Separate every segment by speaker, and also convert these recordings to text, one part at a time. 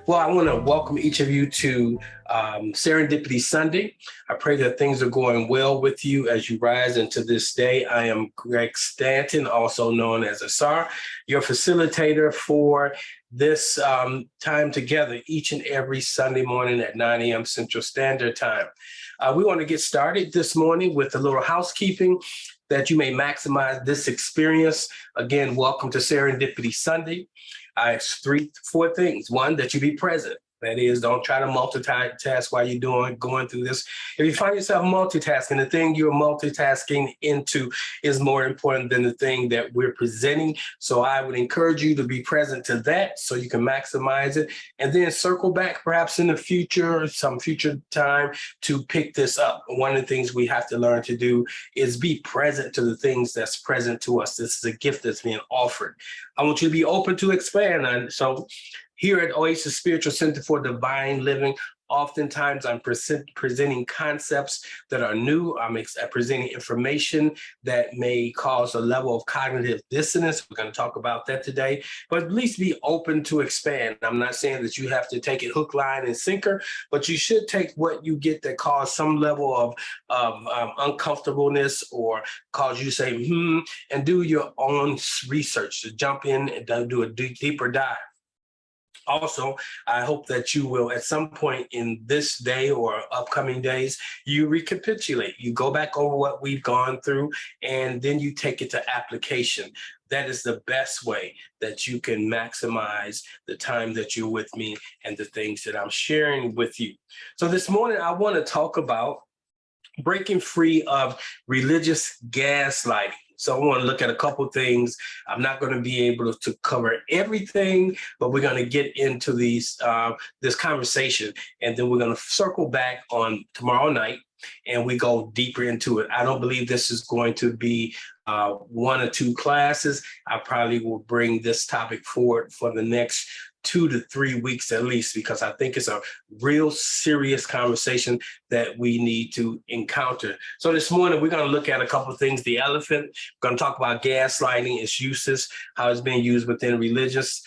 Speaker 1: Well, I want to welcome each of you to Serendipity Sunday. I pray that things are going well with you as you rise into this day. I am Greg Stanton, also known as Asar, your facilitator for this time together each and every Sunday morning at 9 a.m. Central Standard Time. We want to get started this morning with a little housekeeping that you may maximize this experience. Again, welcome to Serendipity Sunday. It's four things. One, that you be present. That is, don't try to multitask while you're going through this. If you find yourself multitasking, the thing you're multitasking into is more important than the thing that we're presenting. So I would encourage you to be present to that so you can maximize it, and then circle back perhaps in the future, some future time, to pick this up. One of the things we have to learn to do is be present to the things that's present to us. This is a gift that's being offered. I want you to be open to expand. And so here at Oasis Spiritual Center for Divine Living, oftentimes I'm presenting concepts that are new. I'm presenting information that may cause a level of cognitive dissonance. We're going to talk about that today, but at least be open to expand. I'm not saying that you have to take it hook, line, and sinker, but you should take what you get that cause some level of uncomfortableness or cause you to say, and do your own research, to jump in and do a deeper dive. Also, I hope that you will, at some point in this day or upcoming days, you recapitulate. You go back over what we've gone through, and then you take it to application. That is the best way that you can maximize the time that you're with me and the things that I'm sharing with you. So this morning, I want to talk about breaking free of religious gaslighting. So I want to look at a couple of things. I'm not going to be able to cover everything, but we're going to get into this conversation, and then we're going to circle back on tomorrow night, and we go deeper into it. I don't believe this is going to be one or two classes. I probably will bring this topic forward for the next 2 to 3 weeks at least, because I think it's a real serious conversation that we need to encounter. So this morning, we're going to look at a couple of things. The elephant, we're going to talk about gaslighting, its uses, how it's being used within religions.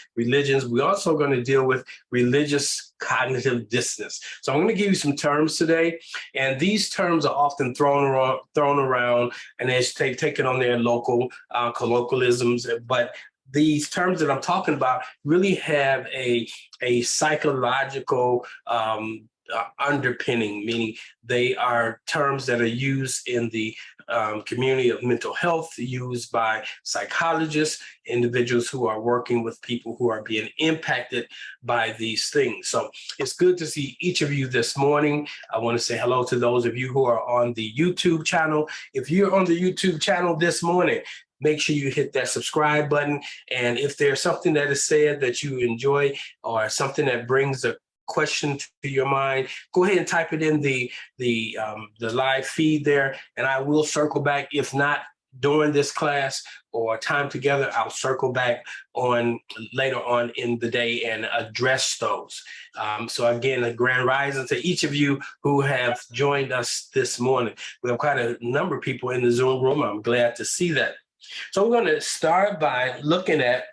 Speaker 1: We're also going to deal with religious cognitive dissonance. So I'm going to give you some terms today, and these terms are often thrown around, and they've taken on their local colloquialisms, but these terms that I'm talking about really have a psychological underpinning, meaning they are terms that are used in the community of mental health, used by psychologists, individuals who are working with people who are being impacted by these things. So it's good to see each of you this morning. I want to say hello to those of you who are on the YouTube channel. If you're on the YouTube channel this morning, make sure you hit that subscribe button. And if there's something that is said that you enjoy, or something that brings a question to your mind, go ahead and type it in the live feed there, and I will circle back. If not during this class or time together, I'll circle back on later on in the day and address those. So again, a grand rising to each of you who have joined us this morning. We have quite a number of people in the Zoom room. I'm glad to see that. So we're going to start by looking at,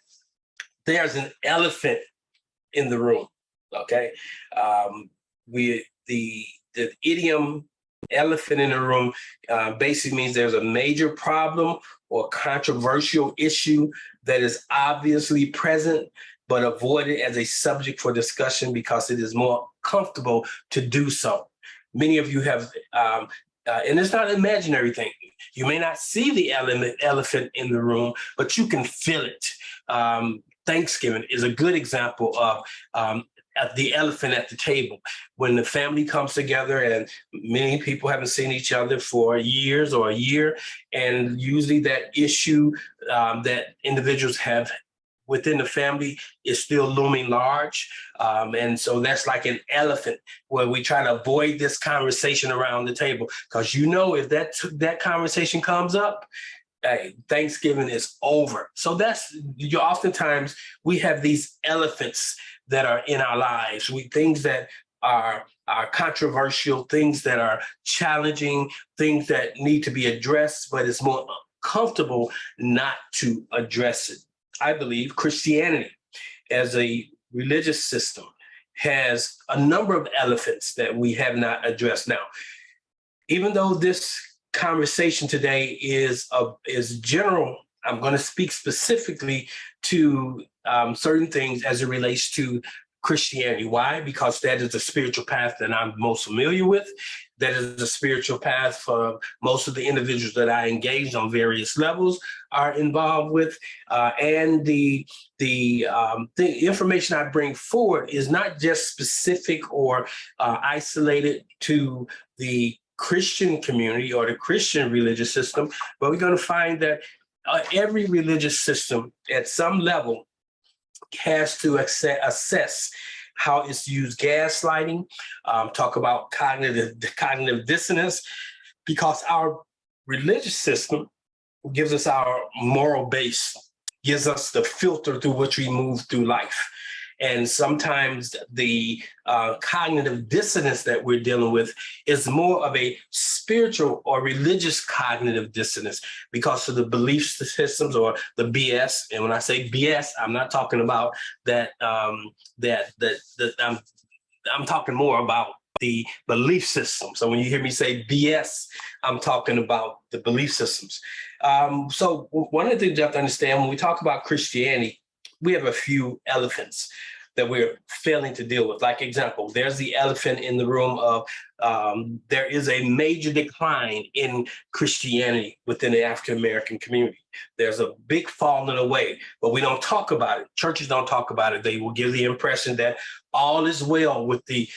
Speaker 1: there's an elephant in the room, okay? The idiom elephant in the room basically means there's a major problem or controversial issue that is obviously present, but avoided as a subject for discussion because it is more comfortable to do so. Many of you have, and it's not an imaginary thing. You may not see the elephant in the room, but you can feel it. Thanksgiving is a good example of the elephant at the table. When the family comes together and many people haven't seen each other for years or a year, and usually that issue that individuals have within the family is still looming large. And so that's like an elephant where we try to avoid this conversation around the table, because if that conversation comes up, hey, Thanksgiving is over. So oftentimes we have these elephants that are in our lives, things that are controversial, things that are challenging, things that need to be addressed, but it's more comfortable not to address it. I believe Christianity as a religious system has a number of elephants that we have not addressed. Now, even though this conversation today is general, I'm going to speak specifically to certain things as it relates to Christianity. Why? Because that is the spiritual path that I'm most familiar with. That is the spiritual path for most of the individuals that I engage on various levels are involved with. And the information I bring forward is not just specific or isolated to the Christian community or the Christian religious system, but we're going to find that every religious system at some level has to assess how it's used gaslighting, talk about cognitive dissonance, because our religious system gives us our moral base, gives us the filter through which we move through life. And sometimes the cognitive dissonance that we're dealing with is more of a spiritual or religious cognitive dissonance because of the belief systems or the BS. And when I say BS, I'm not talking about that. I'm talking more about the belief system. So when you hear me say BS, I'm talking about the belief systems. So one of the things you have to understand when we talk about Christianity, we have a few elephants that we're failing to deal with. Like example, there's the elephant in the room of there is a major decline in Christianity within the African-American community. There's a big falling away, but we don't talk about it. Churches don't talk about it. They will give the impression that all is well with the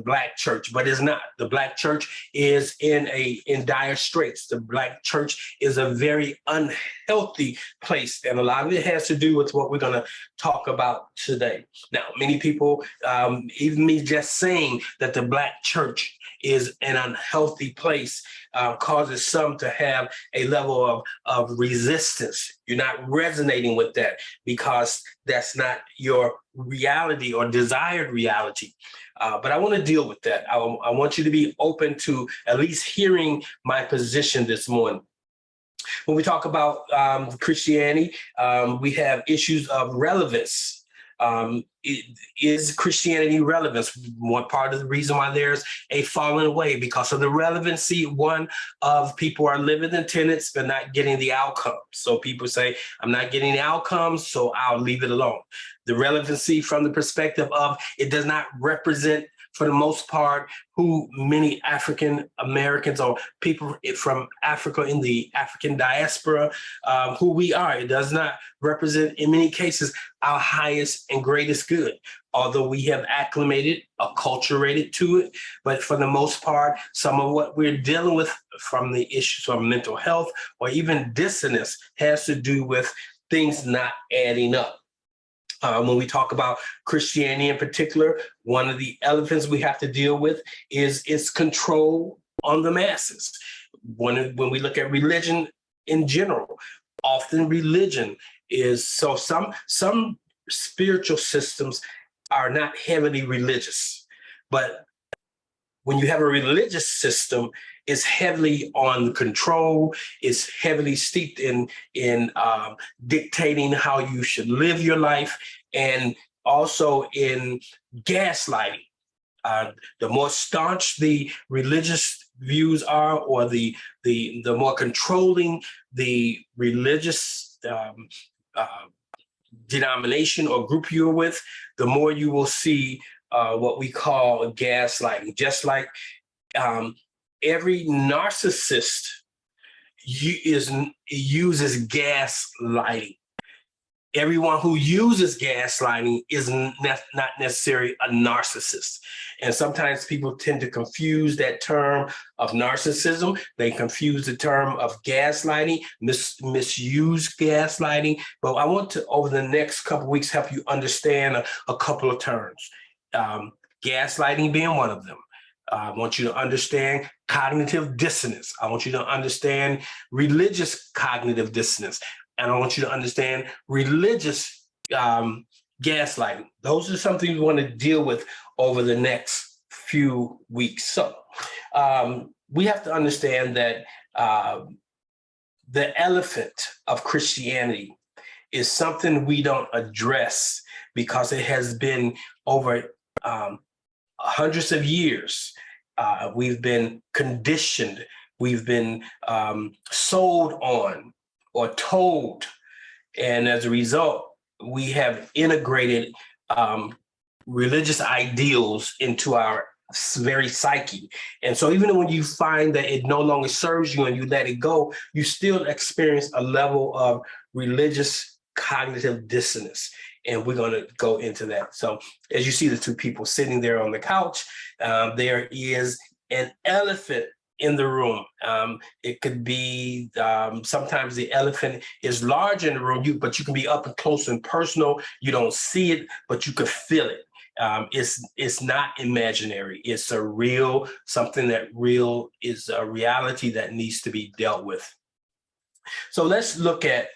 Speaker 1: Black church, but it's not. The Black church is in dire straits. The Black church is a very unhealthy place, and a lot of it has to do with what we're going to talk about today. Now, many people, even me just saying that the Black church is an unhealthy place causes some to have a level of resistance. You're not resonating with that because that's not your reality or desired reality. But I want to deal with that. I want you to be open to at least hearing my position this morning. When we talk about Christianity, we have issues of relevance. Is Christianity relevant? One part of the reason why there's a falling away because of the relevancy. One of people are living in tenets but not getting the outcomes. So people say, I'm not getting the outcomes, so I'll leave it alone. The relevancy from the perspective of it does not represent, for the most part, who many African Americans or people from Africa in the African diaspora, who we are. It does not represent, in many cases, our highest and greatest good, although we have acclimated, acculturated to it. But for the most part, some of what we're dealing with from the issues of mental health or even dissonance has to do with things not adding up. When we talk about Christianity in particular, one of the elephants we have to deal with is its control on the masses. When we look at religion in general, often religion is, so some spiritual systems are not heavily religious, but when you have a religious system, it's heavily on control, it's heavily steeped in dictating how you should live your life, and also in gaslighting. The more staunch the religious views are, or the more controlling the religious denomination or group you're with, the more you will see what we call gaslighting. Just like every narcissist uses gaslighting. Everyone who uses gaslighting is not necessarily a narcissist. And sometimes people tend to confuse that term of narcissism. They confuse the term of gaslighting, misuse gaslighting. But I want to, over the next couple of weeks, help you understand a couple of terms. Gaslighting being one of them. I want you to understand cognitive dissonance. I want you to understand religious cognitive dissonance. And I want you to understand religious gaslighting. Those are something we want to deal with over the next few weeks. So we have to understand that the elephant of Christianity is something we don't address because it has been over um, hundreds of years. We've been conditioned. We've been sold on or told. And as a result, we have integrated religious ideals into our very psyche. And so even when you find that it no longer serves you and you let it go, you still experience a level of religious cognitive dissonance. And we're going to go into that. So as you see the two people sitting there on the couch, there is an elephant in the room. It could be, sometimes the elephant is large in the room, but you can be up and close and personal. You don't see it, but you can feel it. It's not imaginary. It's a real, something that real is a reality that needs to be dealt with. So let's look at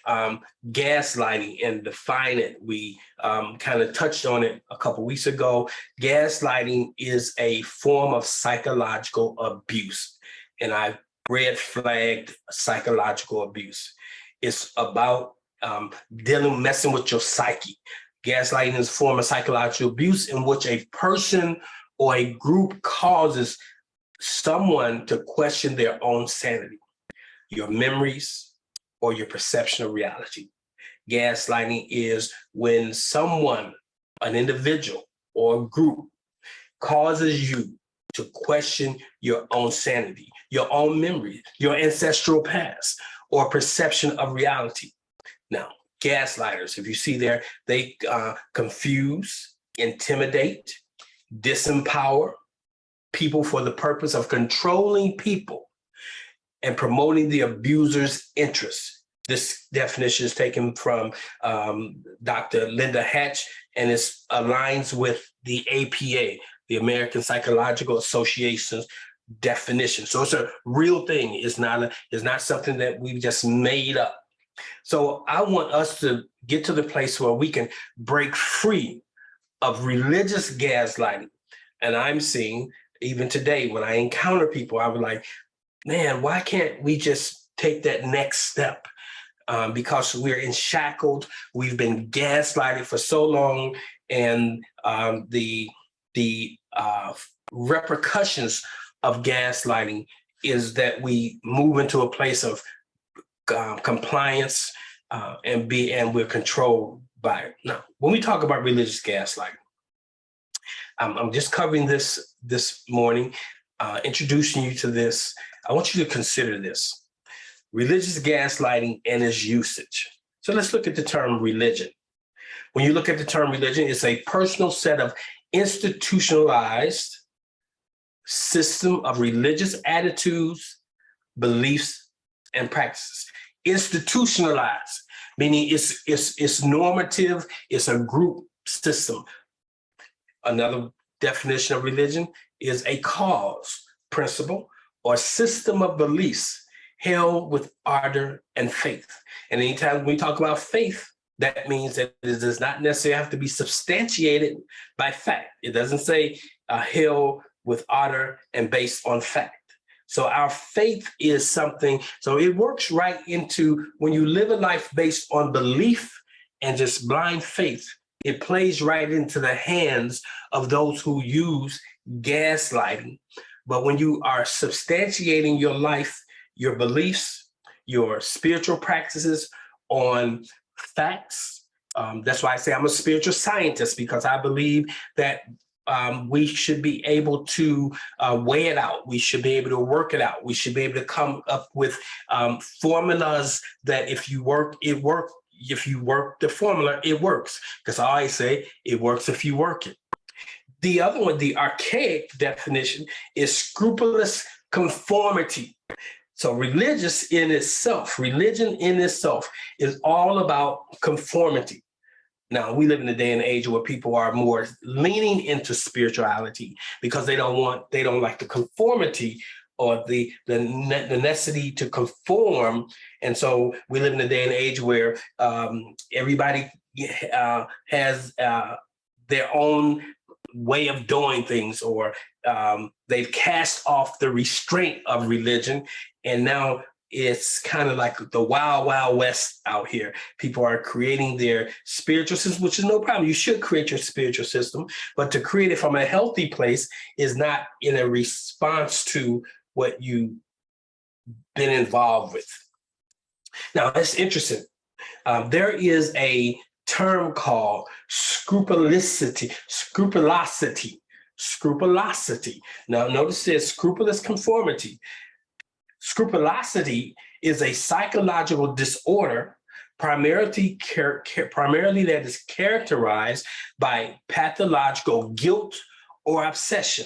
Speaker 1: gaslighting and define it. We kind of touched on it a couple weeks ago. Gaslighting is a form of psychological abuse. And I red flagged psychological abuse. It's about messing with your psyche. Gaslighting is a form of psychological abuse in which a person or a group causes someone to question their own sanity, your memories, or your perception of reality. Gaslighting is when someone, an individual or a group, causes you to question your own sanity, your own memory, your ancestral past, or perception of reality. Now, gaslighters, if you see there, they confuse, intimidate, disempower people for the purpose of controlling people and promoting the abuser's interests. This definition is taken from Dr. Linda Hatch, and it aligns with the APA, the American Psychological Association's definition. So it's a real thing. It's not something that we've just made up. So I want us to get to the place where we can break free of religious gaslighting. And I'm seeing, even today, when I encounter people, I was like, man, why can't we just take that next step? Because we're enshackled, we've been gaslighted for so long, and the repercussions of gaslighting is that we move into a place of compliance and we're controlled by it. Now, when we talk about religious gaslighting, I'm just covering this morning, introducing you to this. I want you to consider this. Religious gaslighting and its usage. So let's look at the term religion. When you look at the term religion, it's a personal set of institutionalized system of religious attitudes, beliefs, and practices. Institutionalized, meaning it's normative, it's a group system. Another definition of religion is a cause, principle, or system of beliefs held with ardor and faith. And anytime we talk about faith, that means that it does not necessarily have to be substantiated by fact. It doesn't say held with ardor and based on fact. So our faith is something, so it works right into when you live a life based on belief and just blind faith, it plays right into the hands of those who use gaslighting. But when you are substantiating your life, your beliefs, your spiritual practices on facts, that's why I say I'm a spiritual scientist, because I believe that we should be able to weigh it out. We should be able to work it out. We should be able to come up with formulas that if you work, it works. If you work the formula, it works. Because I always say it works if you work it. The other one, the archaic definition, is scrupulous conformity. So religion in itself is all about conformity. Now, we live in a day and age where people are more leaning into spirituality because they don't like the conformity or the necessity to conform. And so we live in a day and age where everybody has their own way of doing things, or they've cast off the restraint of religion. And now it's kind of like the wild, wild west out here. People are creating their spiritual system, which is no problem. You should create your spiritual system, but to create it from a healthy place is not in a response to what you've been involved with. Now, that's interesting. There is a term called scrupulosity. Now, notice this: scrupulous conformity. Scrupulosity is a psychological disorder primarily that is characterized by pathological guilt or obsession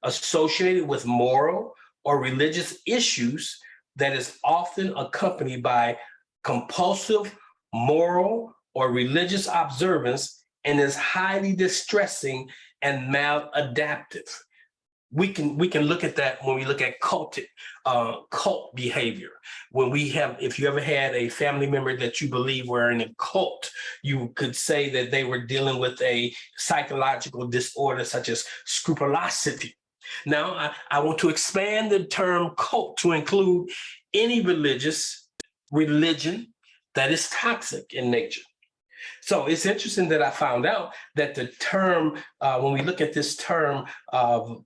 Speaker 1: associated with moral or religious issues that is often accompanied by compulsive moral or religious observance and is highly distressing and maladaptive. We can look at that when we look at cult behavior. If you ever had a family member that you believe were in a cult, you could say that they were dealing with a psychological disorder such as scrupulosity. Now, I want to expand the term cult to include any religion that is toxic in nature. So it's interesting that I found out that the term, when we look at this term of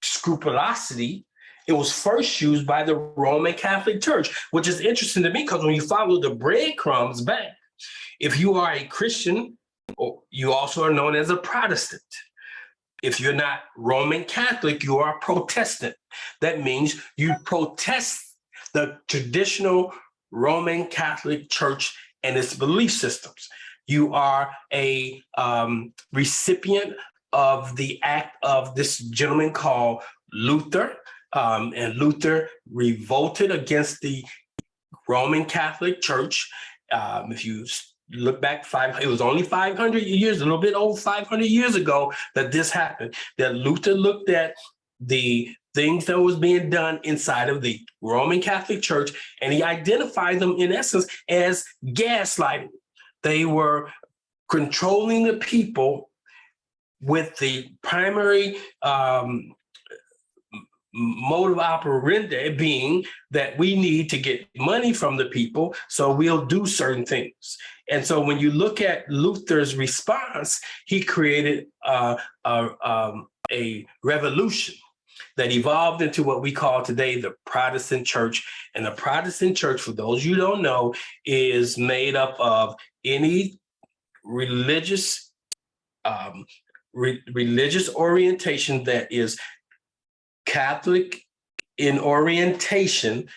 Speaker 1: scrupulosity, it was first used by the Roman Catholic Church, which is interesting to me because when you follow the breadcrumbs back, if you are a Christian, you also are known as a Protestant. If you're not Roman Catholic, you are a Protestant. That means you protest the traditional Roman Catholic Church and its belief systems. You are a recipient of the act of this gentleman called Luther, and Luther revolted against the Roman Catholic Church. If you look back, it was only 500 years, a little bit over 500 years ago that this happened, that Luther looked at the things that was being done inside of the Roman Catholic Church, and he identified them in essence as gaslighting. They were controlling the people with the primary modus operandi being that we need to get money from the people, so we'll do certain things. And so when you look at Luther's response, he created a revolution that evolved into what we call today the Protestant Church. And the Protestant Church, for those you don't know, is made up of any religious orientation that is Catholic in orientation,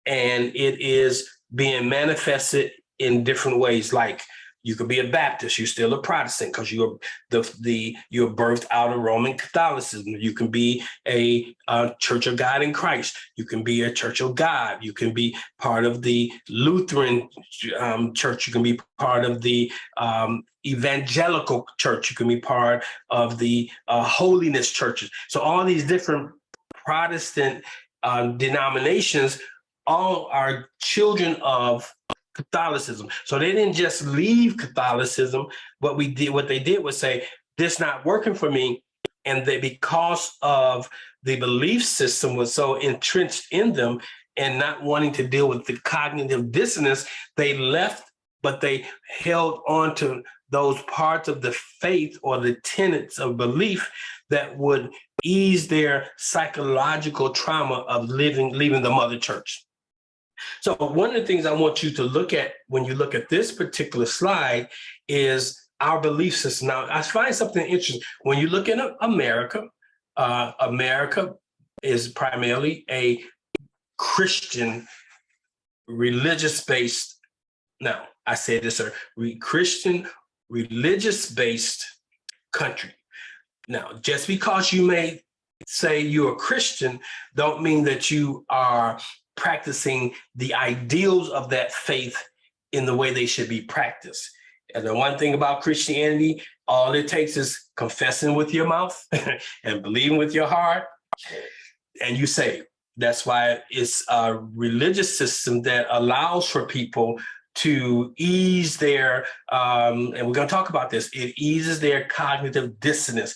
Speaker 1: and it is being manifested in different ways. Like you could be a Baptist, you're still a Protestant because you're birthed out of Roman Catholicism. You can be a Church of God in Christ. You can be a Church of God. You can be part of the Lutheran Church. You can be part of the Evangelical Church. You can be part of the holiness churches. So all these different Protestant denominations all are children of Catholicism. So they didn't just leave Catholicism. What they did was say, this not working for me. And because of the belief system was so entrenched in them and not wanting to deal with the cognitive dissonance, they left, but they held on to those parts of the faith or the tenets of belief that would ease their psychological trauma of leaving the mother church. So one of the things I want you to look at when you look at this particular slide is our belief system. Now, I find something interesting. When you look at America, America is primarily a Christian, religious-based, now I say this, Christian, religious-based country. Now, just because you may say you're a Christian, don't mean that you are practicing the ideals of that faith in the way they should be practiced. And the one thing about Christianity, all it takes is confessing with your mouth and believing with your heart, and you say. That's why it's a religious system that allows for people to ease their, and we're going to talk about this, it eases their cognitive dissonance,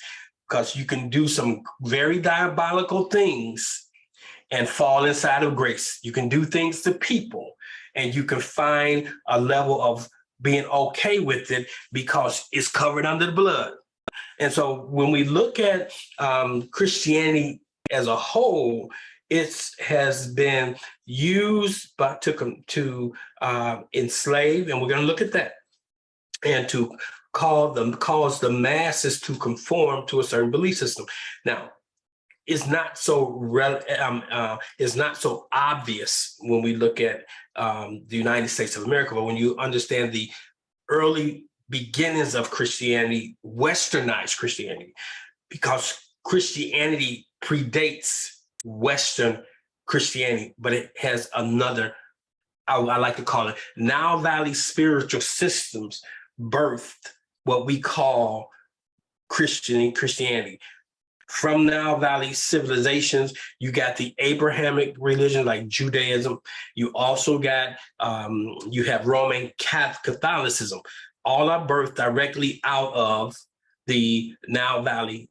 Speaker 1: because you can do some very diabolical things and fall inside of grace. You can do things to people, and you can find a level of being okay with it because it's covered under the blood. And so when we look at Christianity as a whole, it has been used to enslave, and we're going to look at that, and to cause the masses to conform to a certain belief system. Now, it's not so obvious when we look at the United States of America, but when you understand the early beginnings of Christianity, westernized Christianity, because Christianity predates Western Christianity, but it has another, I like to call it, Nile Valley spiritual systems birthed what we call Christianity. From Nile Valley civilizations, you got the Abrahamic religion like Judaism. You also got, you have Roman Catholicism. All are birthed directly out of the Nile Valley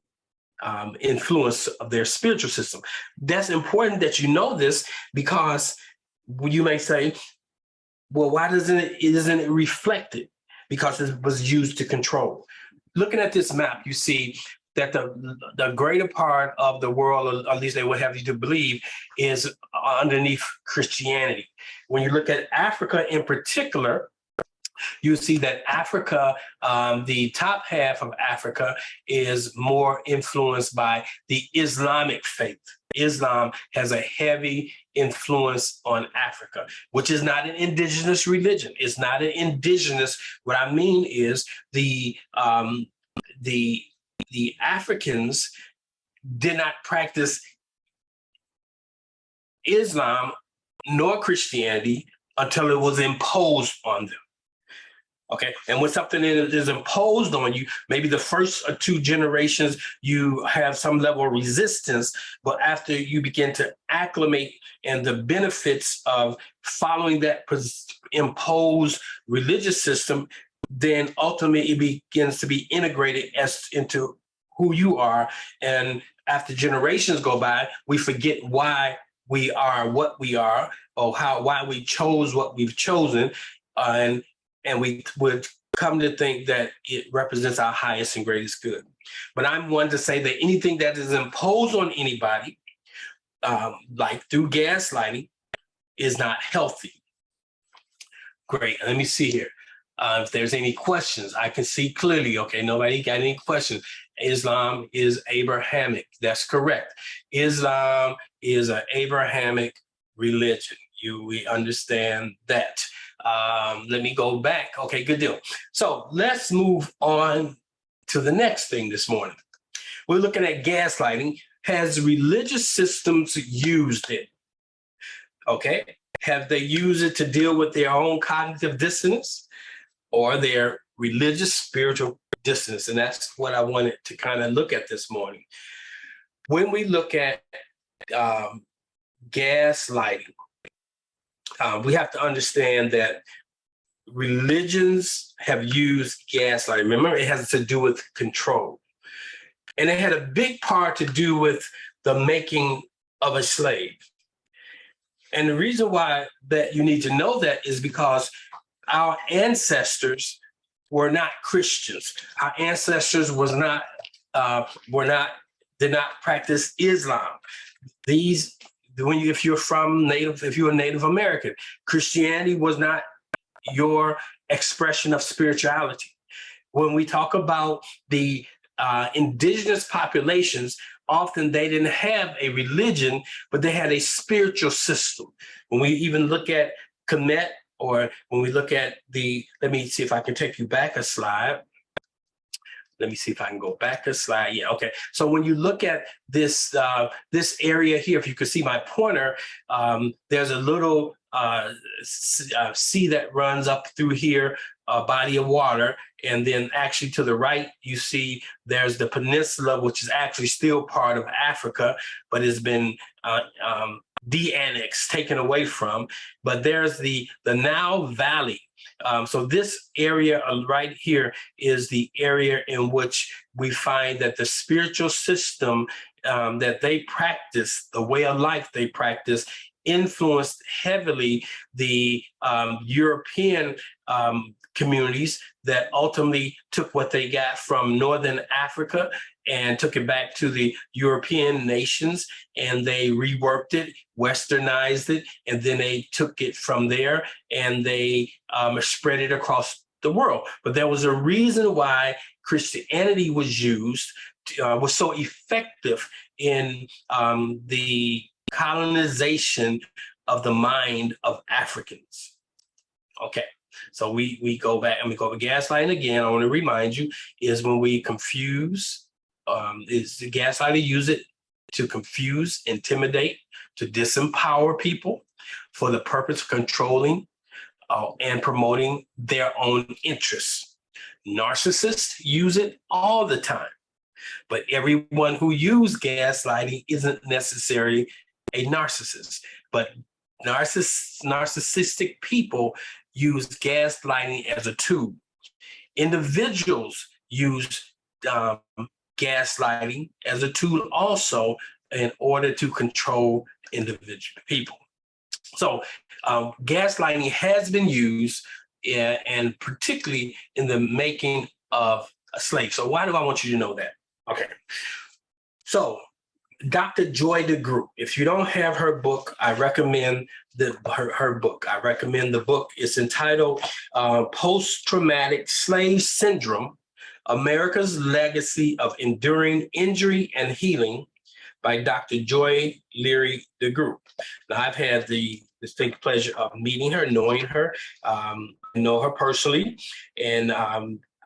Speaker 1: influence of their spiritual system. That's important that you know this, because you may say, well, why isn't it reflected? Because it was used to control. Looking at this map, you see that the greater part of the world, or at least they would have you to believe, is underneath Christianity. When you look at Africa in particular, you see that Africa, the top half of Africa, is more influenced by the Islamic faith. Islam has a heavy influence on Africa, which is not an indigenous religion. It's not an indigenous. What I mean is the Africans did not practice Islam nor Christianity until it was imposed on them. Okay, and when something is imposed on you, maybe the first or two generations, you have some level of resistance, but after you begin to acclimate and the benefits of following that imposed religious system, then ultimately it begins to be integrated into who you are. And after generations go by, we forget why we are what we are, or why we chose what we've chosen, and we would come to think that it represents our highest and greatest good. But I'm one to say that anything that is imposed on anybody, like through gaslighting, is not healthy. Great, let me see here. If there's any questions, I can see clearly. Okay, nobody got any questions. Islam is Abrahamic. That's correct. Islam is an Abrahamic religion. We understand that. Let me go back. Okay, good deal. So let's move on to the next thing this morning. We're looking at gaslighting. Has religious systems used it? Okay. Have they used it to deal with their own cognitive dissonance or their religious spiritual dissonance? And that's what I wanted to kind of look at this morning. When we look at gaslighting, we have to understand that religions have used gaslighting. Remember, it has to do with control. And it had a big part to do with the making of a slave. And the reason why that you need to know that is because our ancestors were not Christians. Our ancestors did not practice Islam. If you're a Native American, Christianity was not your expression of spirituality. When we talk about the indigenous populations, often they didn't have a religion, but they had a spiritual system. When we even look at Kemet, or when we look at let me see if I can take you back a slide. Let me see if I can go back a slide. Yeah, okay. So when you look at this area here, if you could see my pointer, there's a little sea that runs up through here, a body of water. And then actually to the right, you see there's the peninsula, which is actually still part of Africa, but has been de-annexed, taken away from, but there's the Nile Valley. So this area right here is the area in which we find that the spiritual system that they practice, the way of life they practice, influenced heavily the European communities that ultimately took what they got from Northern Africa and took it back to the European nations, and they reworked it, westernized it, and then they took it from there and they spread it across the world. But there was a reason why Christianity was used, was so effective in the colonization of the mind of Africans. Okay. So we go back and we go over gaslighting again. I want to remind you is when we confuse, is the gaslighter use it to confuse, intimidate, to disempower people for the purpose of controlling and promoting their own interests. Narcissists use it all the time, but everyone who uses gaslighting isn't necessarily a narcissist. But narcissistic people use gaslighting as a tool. Individuals use gaslighting as a tool also in order to control individual people. So gaslighting has been used and particularly in the making of a slave. So why do I want you to know that? Okay. So Dr. Joy DeGruy, if you don't have her book, I recommend her book. I recommend the book. It's entitled Post-Traumatic Slave Syndrome, America's Legacy of Enduring Injury and Healing by Dr. Joy Leary DeGruy. Now, I've had the distinct pleasure of meeting her, knowing her, know her personally, and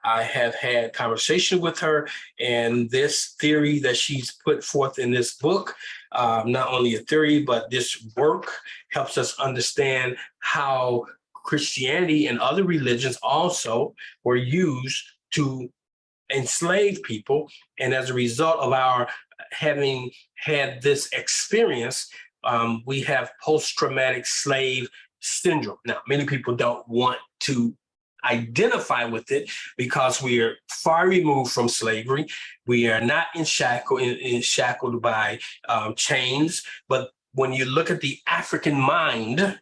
Speaker 1: I have had conversation with her, and this theory that she's put forth in this book, not only a theory, but this work helps us understand how Christianity and other religions also were used to enslave people. And as a result of our having had this experience, we have post-traumatic slave syndrome. Now, many people don't want to identify with it because we are far removed from slavery. We are not shackled by chains. But when you look at the African mind,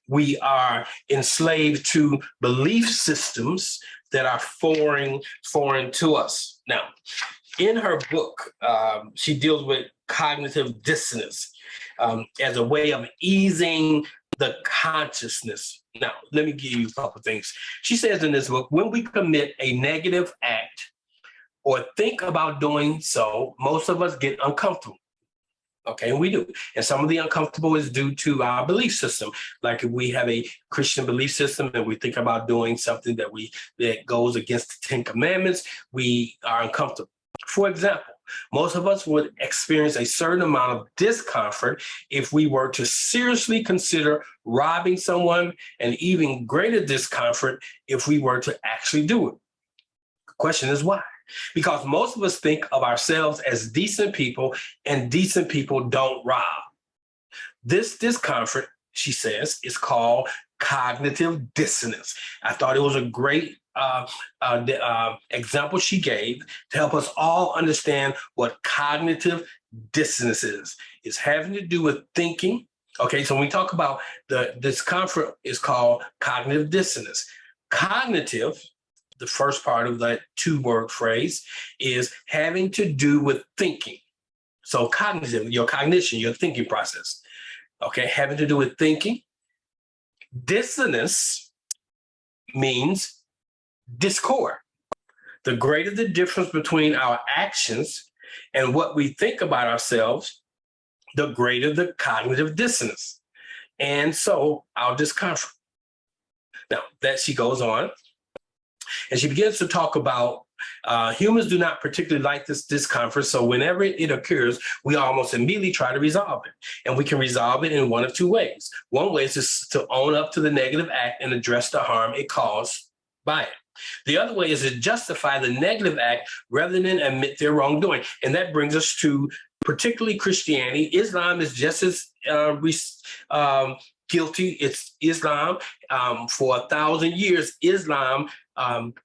Speaker 1: we are enslaved to belief systems that are foreign to us. Now, in her book, she deals with cognitive dissonance as a way of easing the consciousness. Now, let me give you a couple of things. She says in this book, when we commit a negative act or think about doing so, most of us get uncomfortable. Okay, and we do. And some of the uncomfortable is due to our belief system. Like if we have a Christian belief system and we think about doing something that goes against the Ten Commandments, we are uncomfortable. For example, most of us would experience a certain amount of discomfort if we were to seriously consider robbing someone, and even greater discomfort if we were to actually do it. The question is why? Because most of us think of ourselves as decent people, and decent people don't rob. This discomfort, she says, is called cognitive dissonance. I thought it was a great example she gave to help us all understand what cognitive dissonance is. It's having to do with thinking. Okay, so when we talk about the discomfort, is called cognitive dissonance. Cognitive, the first part of that two-word phrase, is having to do with thinking. So cognitive, your cognition, your thinking process. Okay, having to do with thinking. Dissonance means discord. The greater the difference between our actions and what we think about ourselves, the greater the cognitive dissonance. And so our discomfort. Now, that she goes on, and she begins to talk about humans do not particularly like this discomfort, so whenever it occurs, we almost immediately try to resolve it. And we can resolve it in one of two ways. One way is just to own up to the negative act and address the harm it caused by it. The other way is to justify the negative act rather than admit their wrongdoing. And that brings us to particularly Christianity. Islam is just as guilty. It's Islam. For 1,000 years, Islam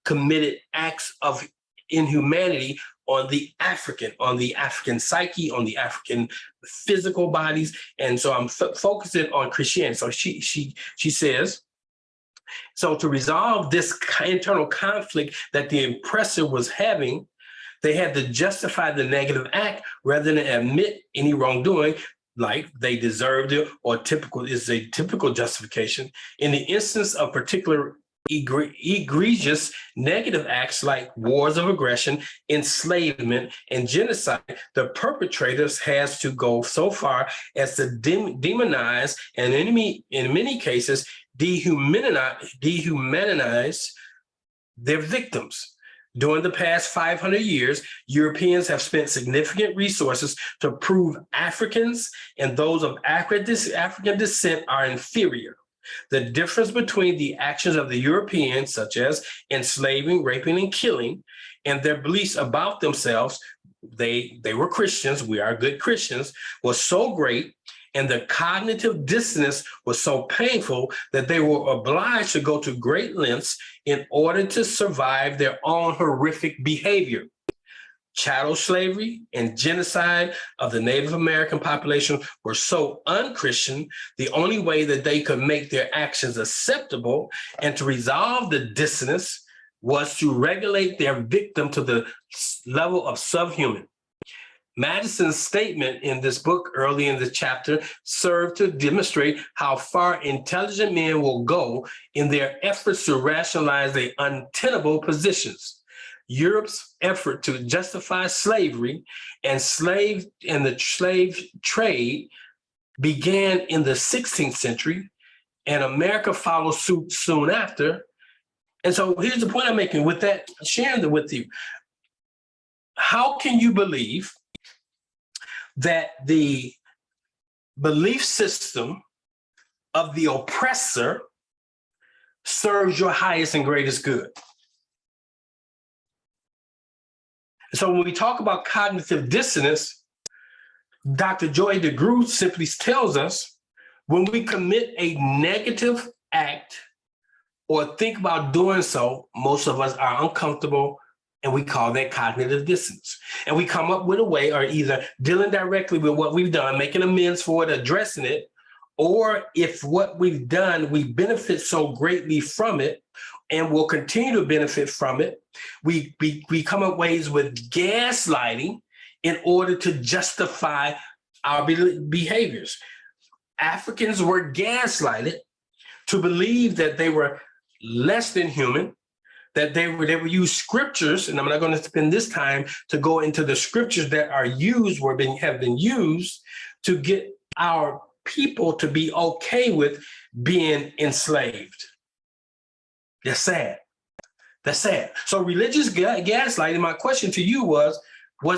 Speaker 1: committed acts of inhumanity on the African psyche, on the African physical bodies. And so I'm focusing on Christianity. So she says, so to resolve this internal conflict that the oppressor was having, they had to justify the negative act rather than admit any wrongdoing, like they deserved it, or is a typical justification. In the instance of particular egregious negative acts like wars of aggression, enslavement, and genocide, the perpetrators has to go so far as to demonize and in many cases dehumanize their victims. During the past 500 years, Europeans have spent significant resources to prove Africans and those of African descent are inferior. The difference between the actions of the Europeans, such as enslaving, raping, and killing, and their beliefs about themselves, they were Christians, we are good Christians, was so great, and the cognitive dissonance was so painful that they were obliged to go to great lengths in order to survive their own horrific behavior. Chattel slavery and genocide of the Native American population were so un-Christian, the only way that they could make their actions acceptable and to resolve the dissonance was to regulate their victim to the level of subhuman. Madison's statement in this book early in the chapter served to demonstrate how far intelligent men will go in their efforts to rationalize their untenable positions. Europe's effort to justify slavery and the slave trade began in the 16th century, and America followed suit soon after. And so here's the point I'm making with that, sharing it with you. How can you believe that the belief system of the oppressor serves your highest and greatest good? So when we talk about cognitive dissonance, Dr. Joy DeGruy simply tells us when we commit a negative act or think about doing so, most of us are uncomfortable, and we call that cognitive dissonance. And we come up with a way, or either dealing directly with what we've done, making amends for it, addressing it, or if what we've done, we benefit so greatly from it and will continue to benefit from it, we come up ways with gaslighting in order to justify our behaviors. Africans were gaslighted to believe that they were less than human, that they would use scriptures, and I'm not going to spend this time to go into the scriptures that are used, have been used to get our people to be okay with being enslaved. That's sad. That's sad. So religious gaslighting, my question to you was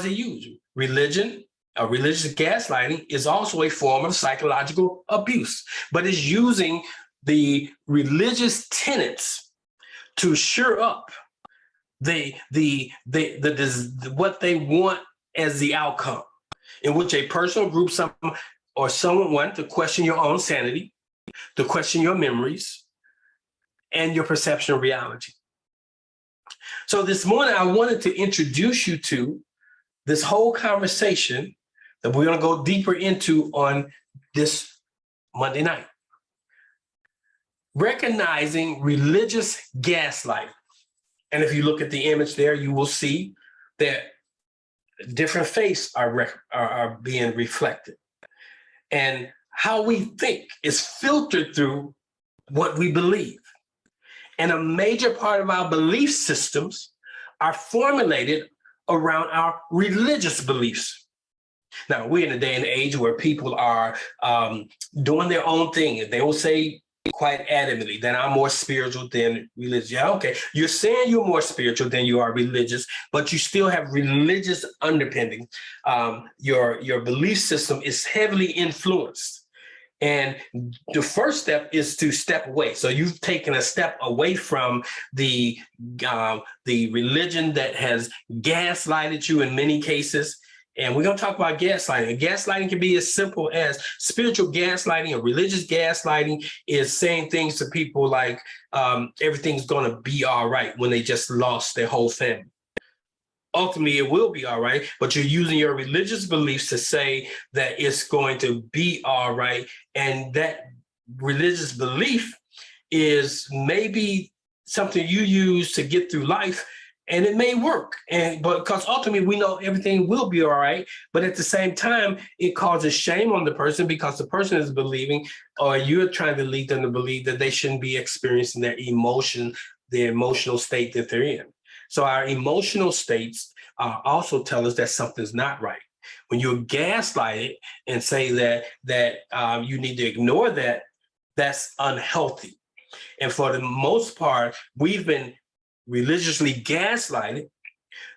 Speaker 1: it used? Religious gaslighting is also a form of psychological abuse, but it's using the religious tenets to shore up what they want as the outcome, in which a person or group, someone want to question your own sanity, to question your memories, and your perception of reality. So this morning, I wanted to introduce you to this whole conversation that we're going to go deeper into on this Monday night. Recognizing religious gaslighting. And if you look at the image there, you will see that different faces are being reflected. And how we think is filtered through what we believe. And a major part of our belief systems are formulated around our religious beliefs. Now, we're in a day and age where people are doing their own thing. They will say quite adamantly that I'm more spiritual than religious. Yeah, okay. You're saying you're more spiritual than you are religious, but you still have religious underpinning. Your belief system is heavily influenced. And the first step is to step away. So you've taken a step away from the religion that has gaslighted you in many cases. And we're going to talk about gaslighting. Gaslighting can be as simple as spiritual gaslighting or religious gaslighting is saying things to people like everything's going to be all right when they just lost their whole family. Ultimately, it will be all right, but you're using your religious beliefs to say that it's going to be all right. And that religious belief is maybe something you use to get through life, and it may work. But because ultimately we know everything will be all right, but at the same time, it causes shame on the person because the person is believing, or you're trying to lead them to believe that they shouldn't be experiencing their emotional state that they're in. So our emotional states also tell us that something's not right. When you're gaslighted and say that you need to ignore that, that's unhealthy. And for the most part, we've been religiously gaslighted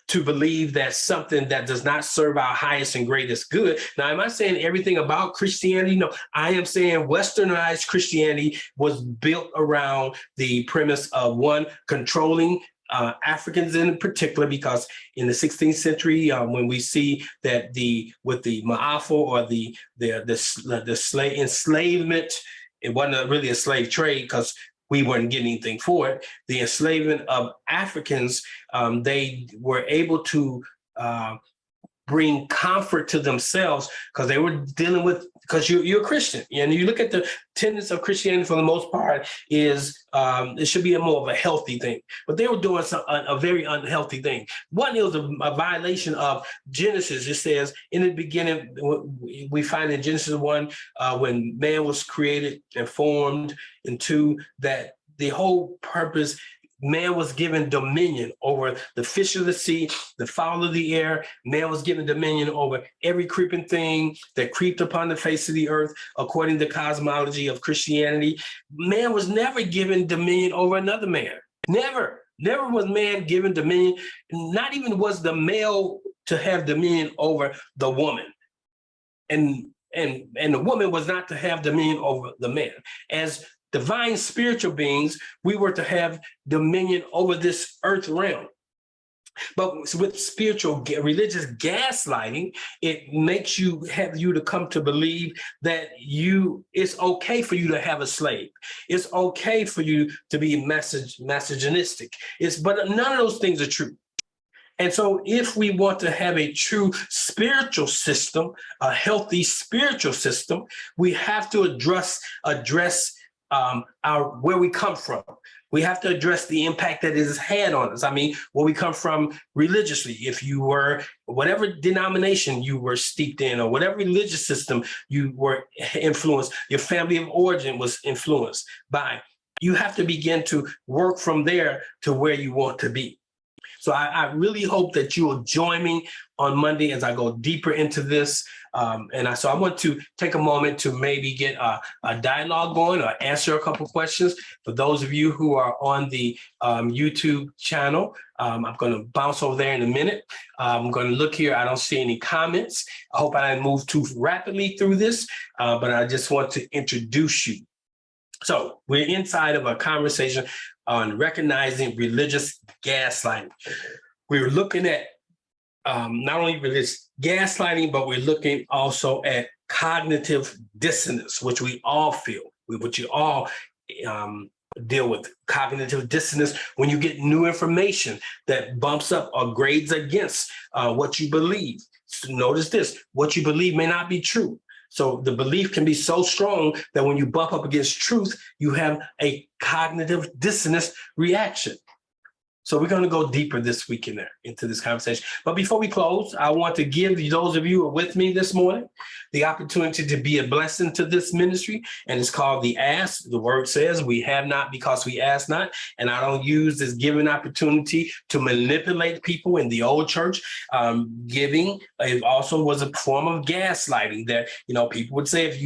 Speaker 1: to believe that something that does not serve our highest and greatest good. Now, am I saying everything about Christianity? No, I am saying Westernized Christianity was built around the premise of one, controlling Africans in particular, because in the 16th century, when we see that with the Ma'afa or the slave enslavement, it wasn't really a slave trade because we weren't getting anything for it. The enslavement of Africans, they were able to bring comfort to themselves because they were dealing with, because you're a Christian. And you look at the tenets of Christianity for the most part is it should be more of a healthy thing. But they were doing a very unhealthy thing. One, it was a violation of Genesis. It says in the beginning, we find in Genesis 1, when man was created and formed, and 2, that the whole purpose, man was given dominion over the fish of the sea, the fowl of the air. Man was given dominion over every creeping thing that creeped upon the face of the earth, according to cosmology of Christianity. Man was never given dominion over another man. Never was man given dominion. Not even was the male to have dominion over the woman. And the woman was not to have dominion over the man. As divine spiritual beings, we were to have dominion over this earth realm. But with spiritual religious gaslighting, it makes you to come to believe that it's okay for you to have a slave. It's okay for you to be misogynistic. But none of those things are true. And so if we want to have a true spiritual system, a healthy spiritual system, we have to address where we come from. We have to address the impact that it has had on us. I mean, where we come from religiously. If you were, whatever denomination you were steeped in, or whatever religious system you were influenced, your family of origin was influenced by, you have to begin to work from there to where you want to be. So I really hope that you will join me on Monday as I go deeper into this. So I want to take a moment to maybe get a dialogue going or answer a couple questions. For those of you who are on the YouTube channel, I'm going to bounce over there in a minute. I'm going to look here. I don't see any comments. I hope I didn't move too rapidly through this, but I just want to introduce you. So we're inside of a conversation on recognizing religious gaslighting. We're looking at not only religious gaslighting, but we're looking also at cognitive dissonance, which we all feel, which you all deal with. Cognitive dissonance, when you get new information that bumps up or grades against what you believe. So notice this, what you believe may not be true. So the belief can be so strong that when you bump up against truth, you have a cognitive dissonance reaction. So we're going to go deeper this week into this conversation. But before we close, I want to give those of you who are with me this morning the opportunity to be a blessing to this ministry. And it's called the Ask. The word says we have not because we ask not. And I don't use this giving opportunity to manipulate people in the old church. Giving it also was a form of gaslighting that, people would say, if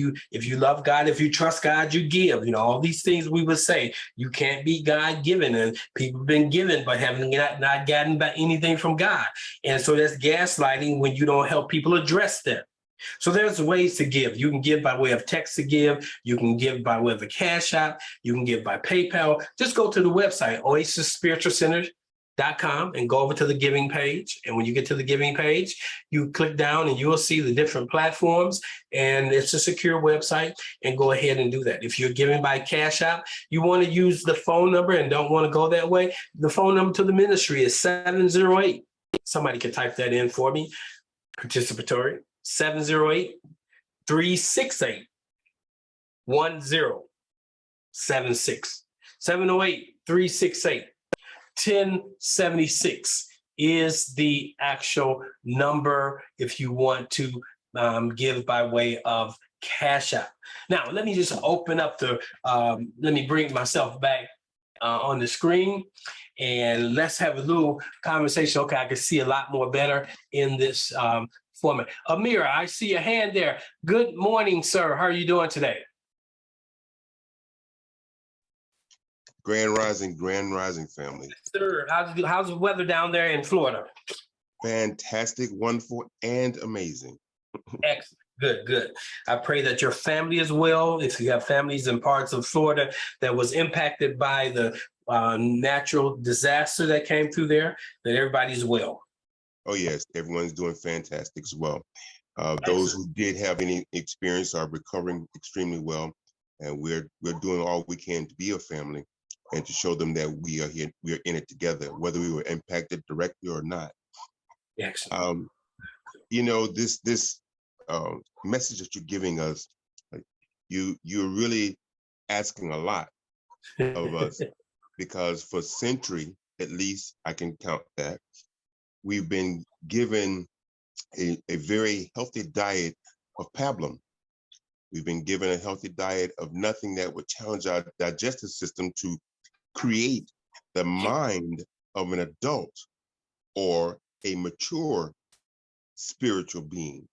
Speaker 1: you love God, if you trust God, you give. All these things we would say. You can't be God given, and people have been given but having not gotten back anything from God. And so that's gaslighting when you don't help people address that. So there's ways to give. You can give by way of text to give. You can give by way of a Cash App. You can give by PayPal. Just go to the website, oasisspiritualcenter.com, and go over to the giving page. And when you get to the giving page, you click down and you will see the different platforms. And it's a secure website, and go ahead and do that. If you're giving by Cash App, you want to use the phone number and don't want to go that way, the phone number to the ministry is 708. Somebody can type that in for me. Participatory. 708-368-1076. 708-368-1076 is the actual number if you want to give by way of Cash App. Now, let me just open up let me bring myself back on the screen, and let's have a little conversation. Okay, I can see a lot more better in this format. Amir, I see a hand there. Good morning, sir. How are you doing today?
Speaker 2: Grand Rising family.
Speaker 1: Sir, how's the weather down there in Florida?
Speaker 2: Fantastic, wonderful, and amazing.
Speaker 1: Excellent. Good. I pray that your family is well. If you have families in parts of Florida that was impacted by the natural disaster that came through there, that everybody's well.
Speaker 2: Oh, yes, everyone's doing fantastic as well. Those who did have any experience are recovering extremely well, and we're doing all we can to be a family and to show them that we are here, we are in it together, whether we were impacted directly or not.
Speaker 1: Excellent.
Speaker 2: You know, this message that you're giving us, you're really asking a lot of us, because for century, at least I can count that, we've been given a very healthy diet of pablum. We've been given a healthy diet of nothing that would challenge our digestive system to create the mind of an adult or a mature spiritual being.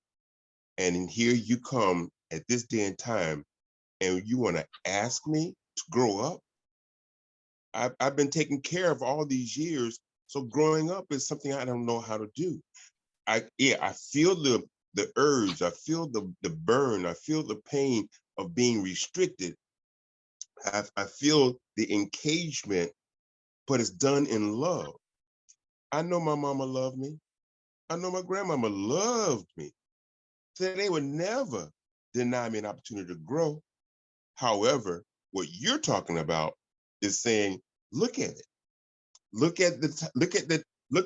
Speaker 2: And in here you come at this day and time, and you want to ask me to grow up? I've been taken care of all these years, so growing up is something I don't know how to do. I feel the urge, I feel the burn, I feel the pain of being restricted. I feel the engagement, but it's done in love. I know my mama loved me. I know my grandmama loved me. So they would never deny me an opportunity to grow. However, what you're talking about is saying, look at it. Look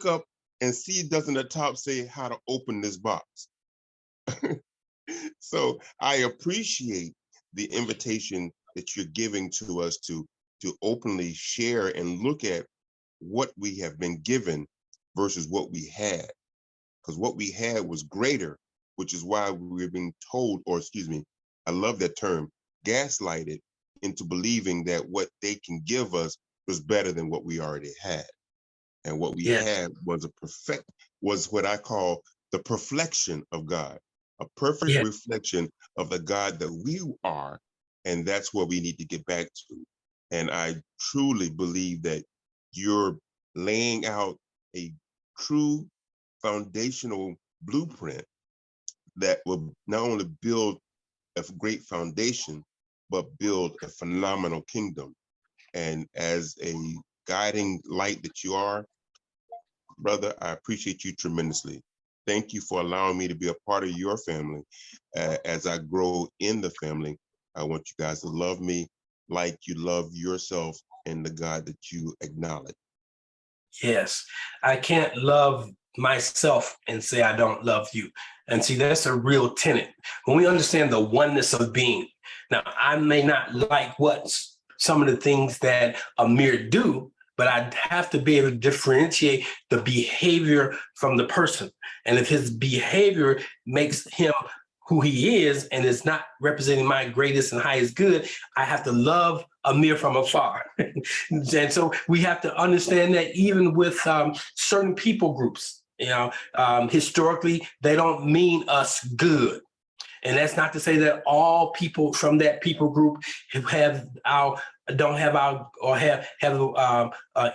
Speaker 2: up and see, doesn't the top say how to open this box? So I appreciate the invitation that you're giving to us to openly share and look at what we have been given versus what we had. Because what we had was greater, which is why we're being told, or excuse me, I love that term, gaslighted into believing that what they can give us was better than what we already had. And what we had was what I call the perfection of God, a perfect reflection of the God that we are. And that's what we need to get back to. And I truly believe that you're laying out a true foundational blueprint that will not only build a great foundation, but build a phenomenal kingdom. And as a guiding light that you are, brother, I appreciate you tremendously. Thank you for allowing me to be a part of your family. As I grow in the family, I want you guys to love me like you love yourself and the God that you acknowledge.
Speaker 1: Yes, I can't love myself and say I don't love you. And see, that's a real tenet. When we understand the oneness of being. Now, I may not like some of the things that Amir do, but I have to be able to differentiate the behavior from the person. And if his behavior makes him who he is and is not representing my greatest and highest good, I have to love Amir from afar. And so we have to understand that even with certain people groups, historically, they don't mean us good. And that's not to say that all people from that people group don't have our or have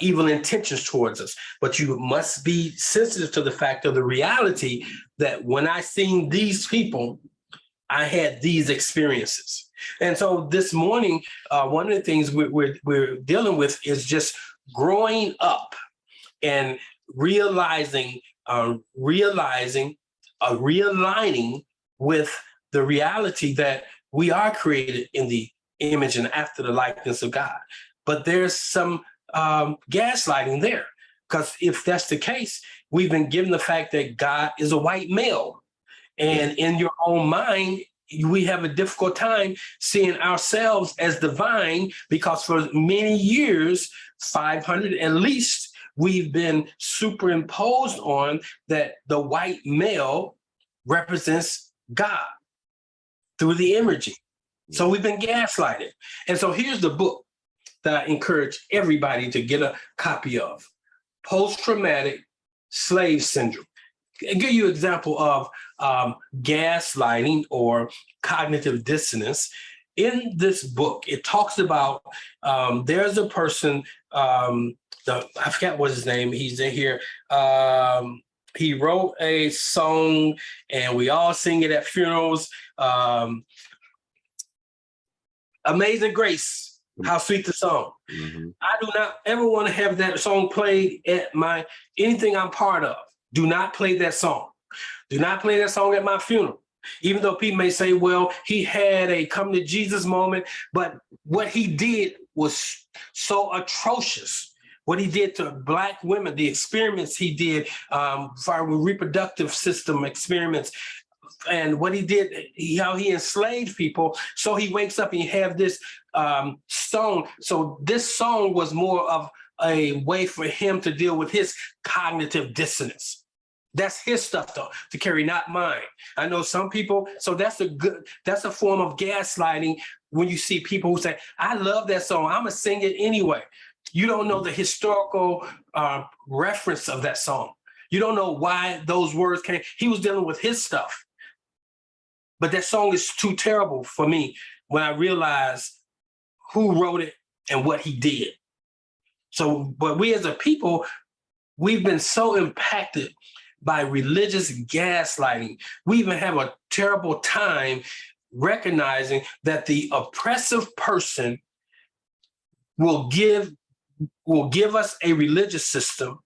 Speaker 1: evil intentions towards us. But you must be sensitive to the fact of the reality that when I seen these people, I had these experiences. And so this morning, one of the things we're dealing with is just growing up and realigning with the reality that we are created in the image and after the likeness of God. But there's some gaslighting there, because if that's the case, we've been given the fact that God is a white male. And in your own mind, we have a difficult time seeing ourselves as divine, because for many years, 500 at least, we've been superimposed on that the white male represents God through the imagery. So we've been gaslighted. And so here's the book that I encourage everybody to get a copy of: Post-Traumatic Slave Syndrome. I'll give you an example of gaslighting or cognitive dissonance. In this book, it talks about there's a person, I forgot what his name, he's in here. He wrote a song and we all sing it at funerals. Amazing Grace, how sweet the song. Mm-hmm. I do not ever want to have that song played at anything I'm part of. Do not play that song. Do not play that song at my funeral. Even though people may say, well, he had a come to Jesus moment, but what he did was so atrocious. What he did to Black women, the experiments he did for reproductive system experiments, and what he did, how he enslaved people. So he wakes up and you have this song. So this song was more of a way for him to deal with his cognitive dissonance. That's his stuff, though, to carry, not mine. I know some people, so that's a form of gaslighting when you see people who say, I love that song, I'm gonna sing it anyway. You don't know the historical reference of that song. You don't know why those words came. He was dealing with his stuff. But that song is too terrible for me when I realize who wrote it and what he did. So, but we as a people, we've been so impacted by religious gaslighting. We even have a terrible time recognizing that the oppressive person will give us a religious system,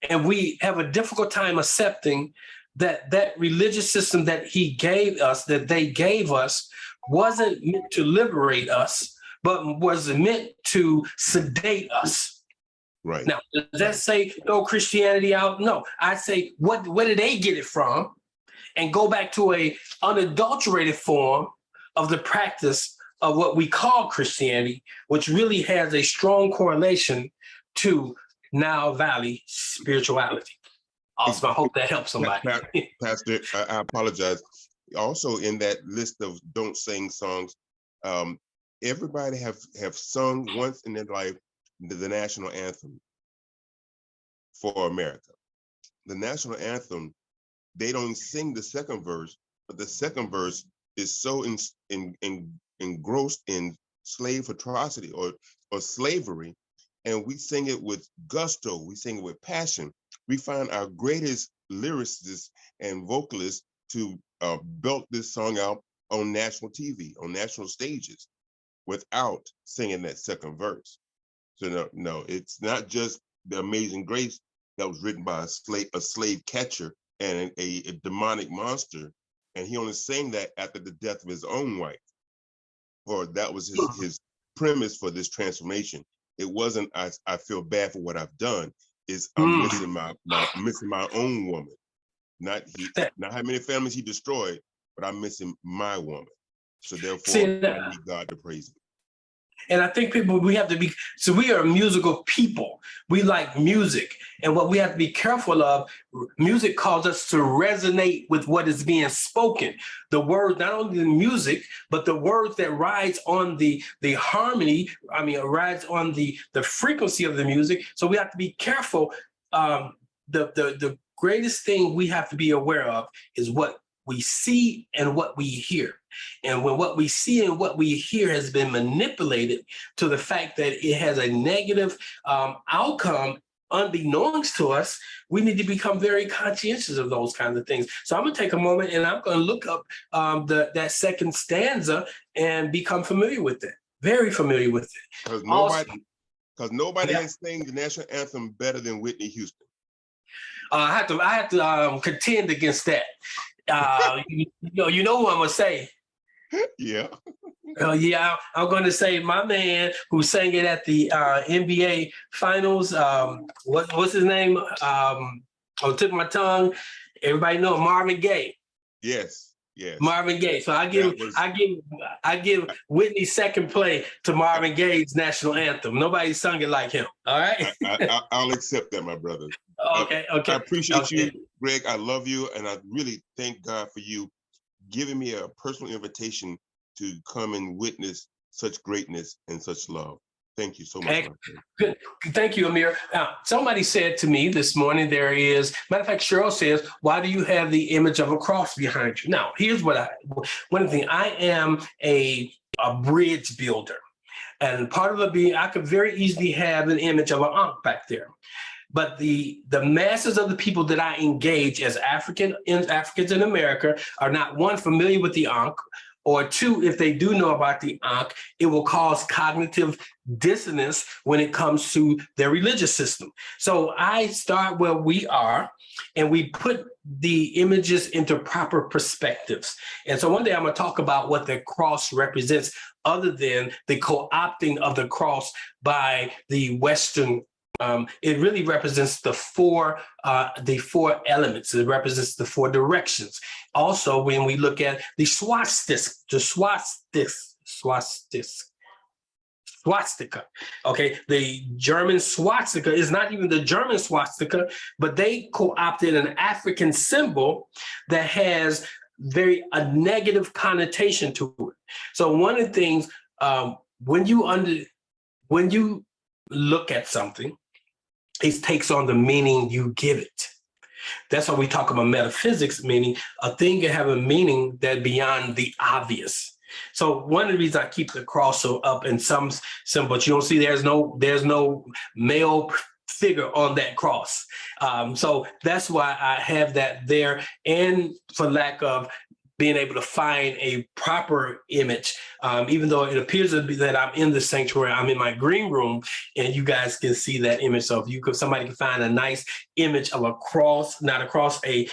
Speaker 1: and we have a difficult time accepting that religious system that he gave us, that they gave us, wasn't meant to liberate us, but was meant to sedate us.
Speaker 2: Right.
Speaker 1: Now, does that say throw Christianity out? No. I say, where did they get it from? And go back to a unadulterated form of the practice of what we call Christianity, which really has a strong correlation to Nile Valley spirituality. Also, I hope that helps somebody.
Speaker 2: Pastor, I apologize. Also, in that list of don't sing songs, everybody have sung once in their life the national anthem for America. The national anthem, they don't sing the second verse, but the second verse is so engrossed in slave atrocity or slavery, and we sing it with gusto, we sing it with passion. We find our greatest lyricists and vocalists to belt this song out on national TV, on national stages, without singing that second verse. So no, it's not just the Amazing Grace that was written by a slave catcher and a demonic monster, and he only sang that after the death of his own wife. Or that was his premise for this transformation. It wasn't I feel bad for what I've done. Is I'm missing my own woman. Not how many families he destroyed, but I'm missing my woman. So therefore, I need God to praise him.
Speaker 1: And I think we have to be, so we are a musical people. We like music. And what we have to be careful of, music calls us to resonate with what is being spoken. The words, not only the music, but the words that rides on the harmony, rides on the frequency of the music. So we have to be careful. The greatest thing we have to be aware of is what we see and what we hear. And when what we see and what we hear has been manipulated to the fact that it has a negative outcome, unbeknownst to us, we need to become very conscientious of those kinds of things. So I'm going to take a moment and I'm going to look up that second stanza and become familiar with it, very familiar with it.
Speaker 2: Because nobody can sing the national anthem better than Whitney Houston.
Speaker 1: I have to contend against that. You know who I'm going to say.
Speaker 2: Yeah.
Speaker 1: Yeah, I'm going to say my man who sang it at the NBA Finals. What's his name? On the tip of my tongue. Everybody know Marvin Gaye.
Speaker 2: Yes. Yes.
Speaker 1: Marvin Gaye. So I give Whitney second play to Marvin Gaye's national anthem. Nobody sung it like him. All right.
Speaker 2: I'll accept that, my brother.
Speaker 1: Okay.
Speaker 2: I appreciate you, Greg. I love you, and I really thank God for you giving me a personal invitation to come and witness such greatness and such love. Thank you so much.
Speaker 1: Good. Thank you, Amir. Somebody said to me this morning, matter of fact, Cheryl says, why do you have the image of a cross behind you? Now, here's one of the things, I am a bridge builder. And part of I could very easily have an image of an ankh back there. But the masses of the people that I engage as Africans in America are not, one, familiar with the ankh, or two, if they do know about the ankh, it will cause cognitive dissonance when it comes to their religious system. So I start where we are, and we put the images into proper perspectives. And so one day I'm going to talk about what the cross represents, other than the co-opting of the cross by the Western. It really represents the four elements. It represents the four directions. Also, when we look at the swastika, okay, the German swastika is not even the German swastika, but they co-opted an African symbol that has a negative connotation to it. So one of the things, when you look at something, it takes on the meaning you give it. That's why we talk about metaphysics, meaning a thing can have a meaning that beyond the obvious. So one of the reasons I keep the cross so up in some symbols, you don't see there's no male figure on that cross. So that's why I have that there. And for lack of being able to find a proper image, even though it appears to be that I'm in the sanctuary, I'm in my green room, and you guys can see that image. So if somebody can find a nice image of a cross, not a cross, a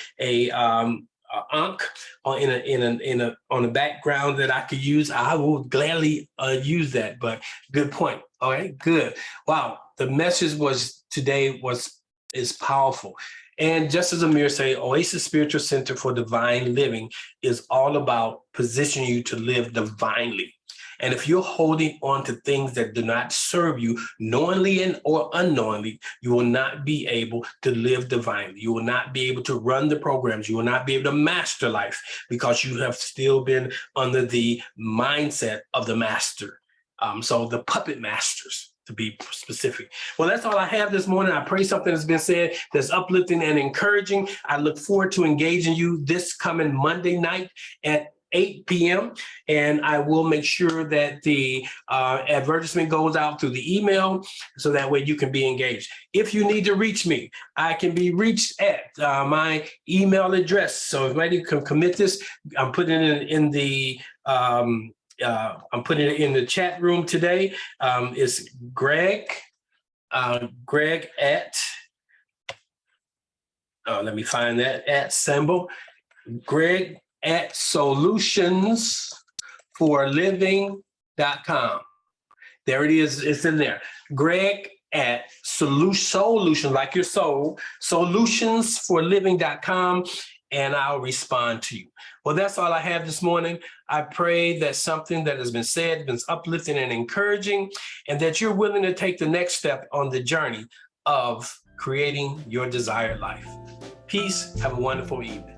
Speaker 1: ankh on the background that I could use, I will gladly use that. But good point. All right, good. Wow, the message today is powerful. And just as Amir said, Oasis Spiritual Center for Divine Living is all about positioning you to live divinely. And if you're holding on to things that do not serve you, knowingly or unknowingly, you will not be able to live divinely. You will not be able to run the programs. You will not be able to master life, because you have still been under the mindset of the master. So the puppet masters, to be specific. Well, that's all I have this morning. I pray something has been said that's uplifting and encouraging. I look forward to engaging you this coming Monday night at 8 p.m. And I will make sure that the advertisement goes out through the email, so that way you can be engaged. If you need to reach me, I can be reached at my email address. So if anybody can commit this, I'm putting it in the I'm putting it in the chat room today. It's Greg at, let me find that at symbol, Greg at solutionsforliving.com. There it is. It's in there. Greg at solutions, like your soul, solutionsforliving.com. And I'll respond to you. Well, that's all I have this morning. I pray that something that has been said has been uplifting and encouraging, and that you're willing to take the next step on the journey of creating your desired life. Peace. Have a wonderful evening.